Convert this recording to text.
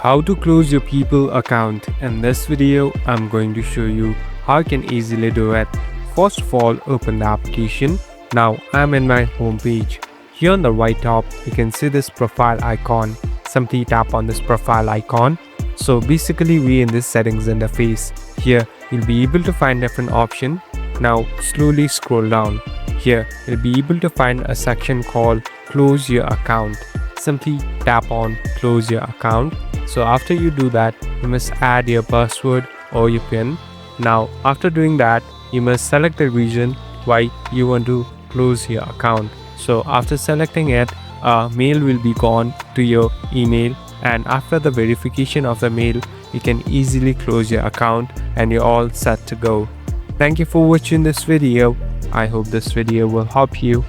How to close your People account. In this video, I'm going to show you how you can easily do it. First of all, open the application. Now I'm in my home page. Here on the right top, you can see this profile icon. Simply tap on this profile icon. So basically we in this settings interface. Here you'll be able to find different option. Now slowly scroll down. Here you'll be able to find a section called close your account. Simply tap on close your account. So after you do that, you must add your password or your PIN. Now after doing that, you must select the region why you want to close your account. So after selecting it, a mail will be gone to your email, and after the verification of the mail, you can easily close your account and you're all set to go. Thank you for watching this video. I hope this video will help you.